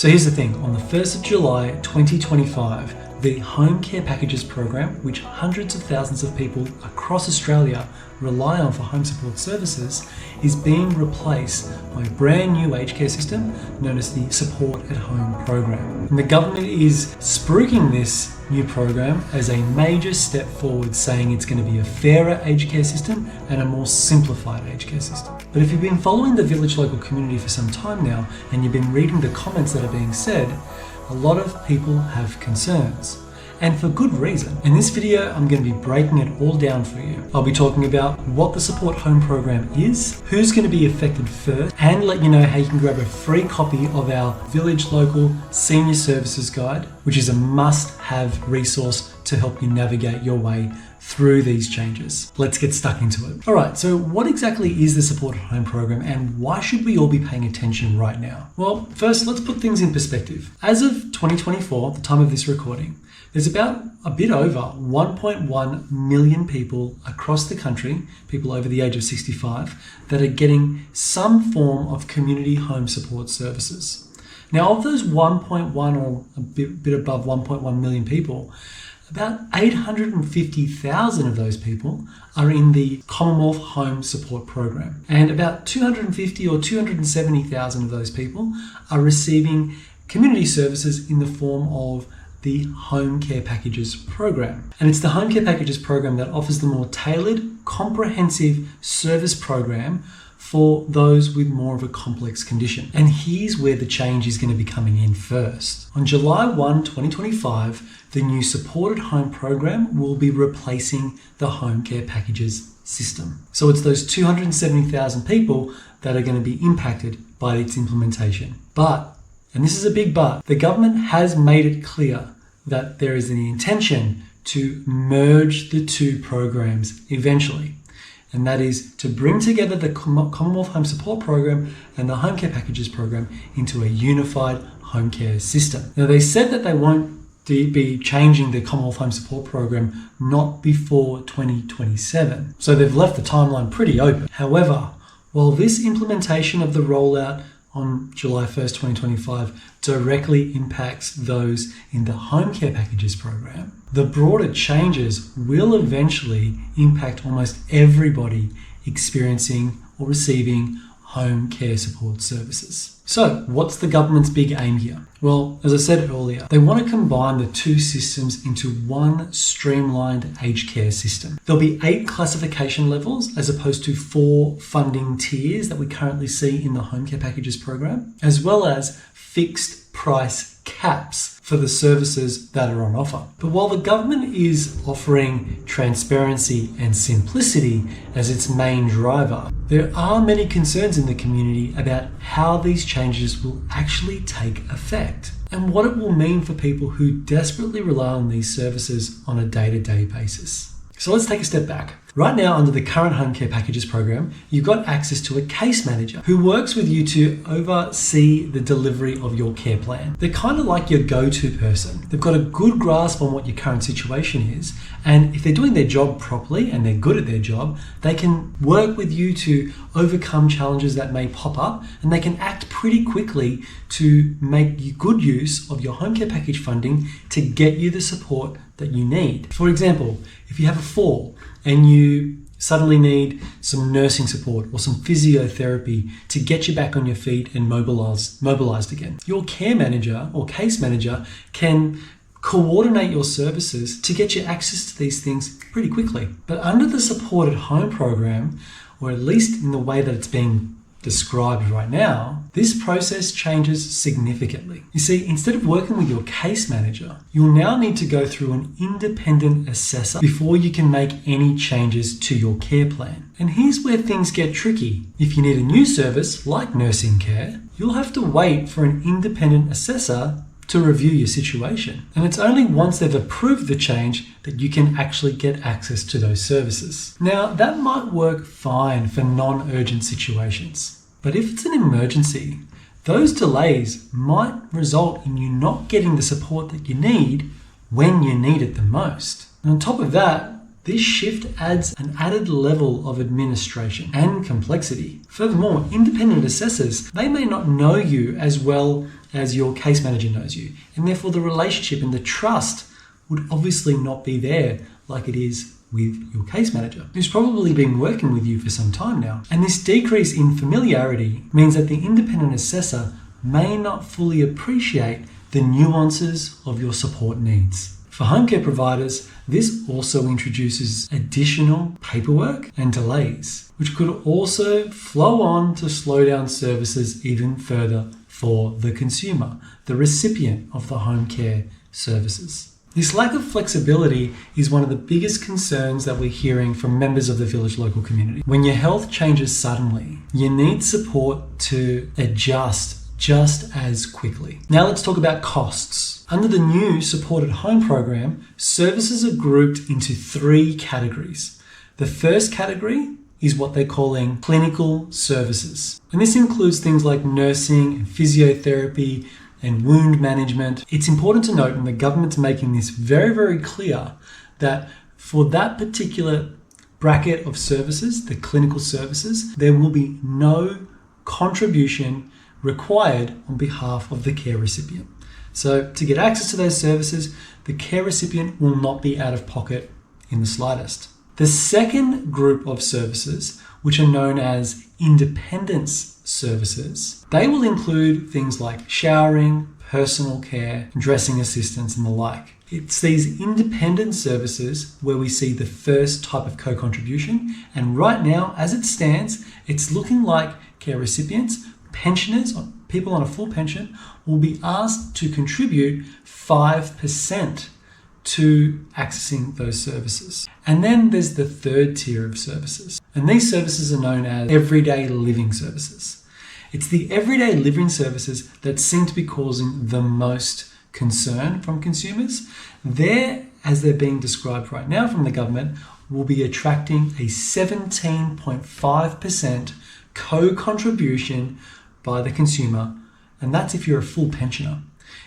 So here's the thing, on the 1st of July 2025, the Home Care Packages program, which hundreds of thousands of people across Australia rely on for home support services, is being replaced by a brand new aged care system known as the Support at Home program. And the government is spruiking this new program as a major step forward, saying it's going to be a fairer aged care system and a more simplified aged care system. But if you've been following the Village local community for some time now and you've been reading the comments that are being said, a lot of people have concerns. And for good reason. In this video, I'm going to be breaking it all down for you. I'll be talking about what the Support Home program is, who's going to be affected first, and let you know how you can grab a free copy of our Village Local Senior Services Guide, which is a must-have resource to help you navigate your way through these changes. Let's get stuck into it. All right, so what exactly is the Support at Home program and why should we all be paying attention right now? Well, first, let's put things in perspective. As of 2024, the time of this recording, there's about a bit over 1.1 million people across the country, people over the age of 65, that are getting some form of community home support services. Now, of those 1.1 or a bit above 1.1 million people, about 850,000 of those people are in the Commonwealth Home Support Program. And about 250 or 270,000 of those people are receiving community services in the form of the Home Care Packages program. And it's the Home Care Packages program that offers the more tailored, comprehensive service program for those with more of a complex condition. And here's where the change is going to be coming in first. On July 1, 2025, the new Supported Home program will be replacing the Home Care Packages system. So it's those 270,000 people that are going to be impacted by its implementation. But, and this is a big but, the government has made it clear that there is an intention to merge the two programs eventually. And that is to bring together the Commonwealth Home Support Program and the Home Care Packages program into a unified home care system. Now, they said that they won't be changing the Commonwealth Home Support Program not before 2027. So they've left the timeline pretty open. However, while this implementation of the rollout on July 1st, 2025 directly impacts those in the Home Care Packages program, the broader changes will eventually impact almost everybody experiencing or receiving home care support services. So, what's the government's big aim here? Well, as I said earlier, they want to combine the two systems into one streamlined aged care system. There'll be 8 classification levels as opposed to 4 funding tiers that we currently see in the Home Care Packages program, as well as fixed price caps for the services that are on offer. But while the government is offering transparency and simplicity as its main driver, there are many concerns in the community about how these changes will actually take effect and what it will mean for people who desperately rely on these services on a day-to-day basis. So let's take a step back. Right now, under the current Home Care Packages program, you've got access to a case manager who works with you to oversee the delivery of your care plan. They're kind of like your go-to person. They've got a good grasp on what your current situation is, and if they're doing their job properly and they're good at their job, they can work with you to overcome challenges that may pop up, and they can act pretty quickly to make good use of your home care package funding to get you the support that you need. For example, if you have a fall and you suddenly need some nursing support or some physiotherapy to get you back on your feet and mobilized again, your care manager or case manager can coordinate your services to get you access to these things pretty quickly. But under the Supported Home program, or at least in the way that it's being described right now, this process changes significantly. You see, instead of working with your case manager, you'll now need to go through an independent assessor before you can make any changes to your care plan. And here's where things get tricky. If you need a new service like nursing care, you'll have to wait for an independent assessor to review your situation. And it's only once they've approved the change that you can actually get access to those services. Now, that might work fine for non-urgent situations, but if it's an emergency, those delays might result in you not getting the support that you need when you need it the most. And on top of that, This shift adds an added level of administration and complexity. Furthermore, independent assessors, they may not know you as well as your case manager knows you, and therefore the relationship and the trust would obviously not be there like it is with your case manager, who's probably been working with you for some time now. And this decrease in familiarity means that the independent assessor may not fully appreciate the nuances of your support needs. For home care providers, this also introduces additional paperwork and delays, which could also flow on to slow down services even further for the consumer, the recipient of the home care services. This lack of flexibility is one of the biggest concerns that we're hearing from members of the village local community. When your health changes suddenly, you need support to adjust just as quickly. Now let's talk about costs. Under the new supported home program, services are grouped into 3 categories. The first category is what they're calling clinical services. And this includes things like nursing, physiotherapy, and wound management. It's important to note, and the government's making this very, very clear, that for that particular bracket of services, the clinical services, there will be no contribution required on behalf of the care recipient. So to get access to those services, the care recipient will not be out of pocket in the slightest. The second group of services, which are known as independence services, they will include things like showering, personal care, dressing assistance, and the like. It's these independent services where we see the first type of co-contribution, and right now, as it stands, it's looking like care recipients, pensioners, or people on a full pension, will be asked to contribute 5% to accessing those services. And then there's the third tier of services. And these services are known as everyday living services. It's the everyday living services that seem to be causing the most concern from consumers. As they're being described right now from the government, will be attracting a 17.5% co-contribution by the consumer. And that's if you're a full pensioner.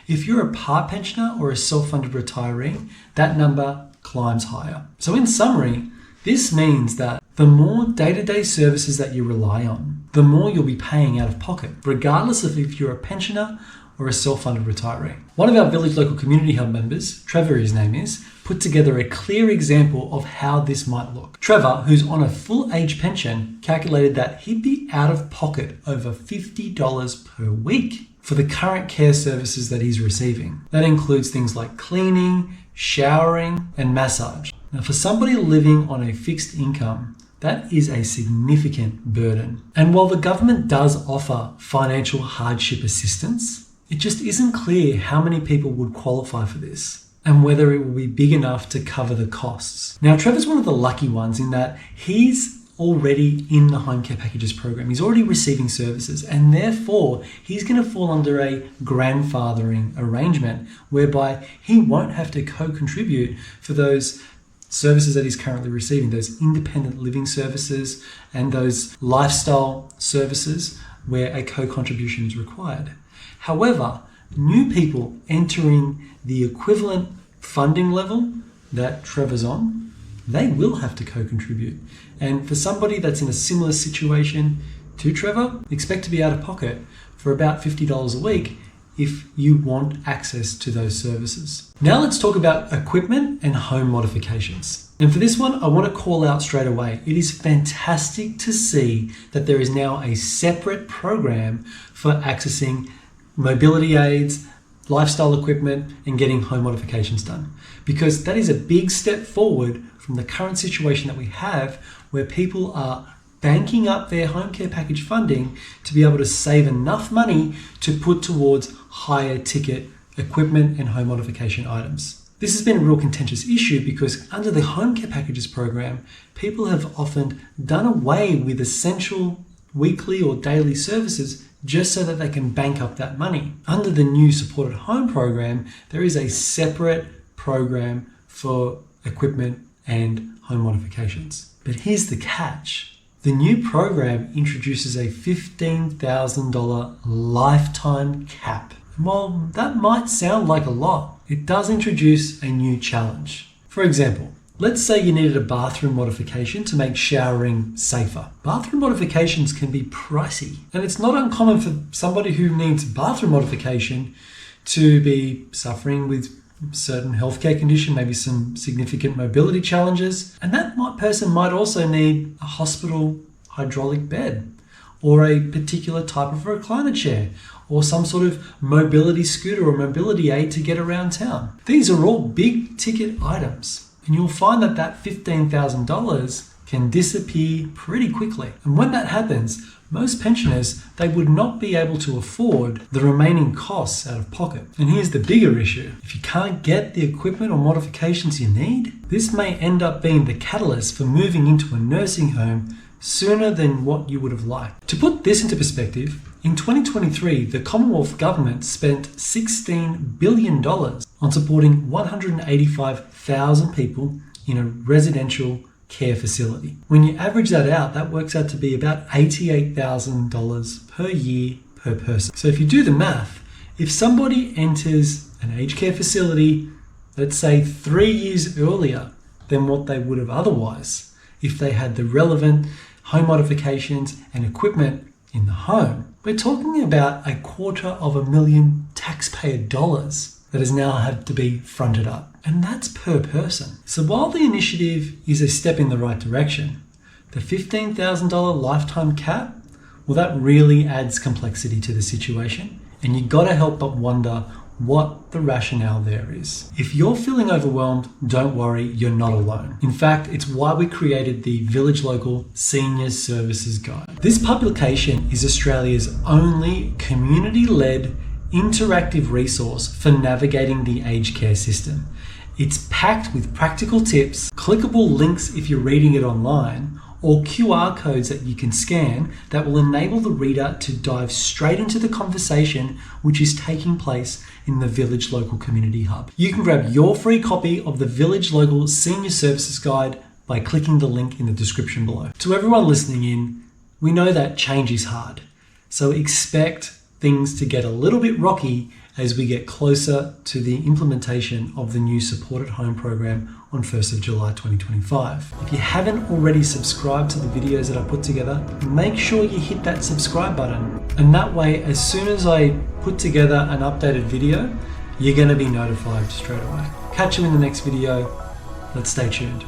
If you're a part pensioner or a self-funded retiree, that number climbs higher. So in summary, this means that the more day-to-day services that you rely on, the more you'll be paying out of pocket, regardless of if you're a pensioner or a self-funded retiree. One of our Village Local Community Hub members, Trevor his name is, put together a clear example of how this might look. Trevor, who's on a full age pension, calculated that he'd be out of pocket over $50 per week for the current care services that he's receiving. That includes things like cleaning, showering, and massage. Now, for somebody living on a fixed income, that is a significant burden. And while the government does offer financial hardship assistance, it just isn't clear how many people would qualify for this and whether it will be big enough to cover the costs. Now, Trevor's one of the lucky ones in that he's already in the home care packages program. He's already receiving services, and therefore he's going to fall under a grandfathering arrangement whereby he won't have to co-contribute for those services that he's currently receiving, those independent living services and those lifestyle services where a co-contribution is required. However, new people entering the equivalent funding level that Trevor's on, they will have to co-contribute. And for somebody that's in a similar situation to Trevor, expect to be out of pocket for about $50 a week if you want access to those services. Now let's talk about equipment and home modifications. And for this one, I want to call out straight away, it is fantastic to see that there is now a separate program for accessing mobility aids, lifestyle equipment, and getting home modifications done. Because that is a big step forward from the current situation that we have where people are banking up their home care package funding to be able to save enough money to put towards higher ticket equipment and home modification items. This has been a real contentious issue because under the home care packages program, people have often done away with essential weekly or daily services just so that they can bank up that money. Under the new supported home program, there is a separate program for equipment and home modifications. But here's the catch. The new program introduces a $15,000 lifetime cap. And while that might sound like a lot, it does introduce a new challenge. For example, Let's say you needed a bathroom modification to make showering safer. Bathroom modifications can be pricey, and it's not uncommon for somebody who needs bathroom modification to be suffering with certain healthcare condition, maybe some significant mobility challenges, and that person might also need a hospital hydraulic bed, or a particular type of recliner chair, or some sort of mobility scooter or mobility aid to get around town. These are all big ticket items, and you'll find that $15,000 can disappear pretty quickly. And when that happens, most pensioners, they would not be able to afford the remaining costs out of pocket. And here's the bigger issue. If you can't get the equipment or modifications you need, this may end up being the catalyst for moving into a nursing home sooner than what you would have liked. To put this into perspective, in 2023, the Commonwealth Government spent $16 billion on supporting 185,000 people in a residential care facility. When you average that out, that works out to be about $88,000 per year per person. So if you do the math, if somebody enters an aged care facility, let's say 3 years earlier than what they would have otherwise, if they had the relevant home modifications and equipment in the home, we're talking about $250,000 taxpayer dollars that has now had to be fronted up. And that's per person. So while the initiative is a step in the right direction, the $15,000 lifetime cap, well, that really adds complexity to the situation. And you gotta help but wonder what the rationale there is. If you're feeling overwhelmed, don't worry, you're not alone. In fact, it's why we created the Village Local Senior Services Guide. This publication is Australia's only community-led interactive resource for navigating the aged care system. It's packed with practical tips, clickable links if you're reading it online, or QR codes that you can scan that will enable the reader to dive straight into the conversation which is taking place in the Village Local Community Hub. You can grab your free copy of the Village Local Senior Services Guide by clicking the link in the description below. To everyone listening in, we know that change is hard, so expect things to get a little bit rocky as we get closer to the implementation of the new supported home program on 1st of July 2025. If you haven't already subscribed to the videos that I put together, make sure you hit that subscribe button. And that way, as soon as I put together an updated video, you're going to be notified straight away. Catch you in the next video. Let's stay tuned.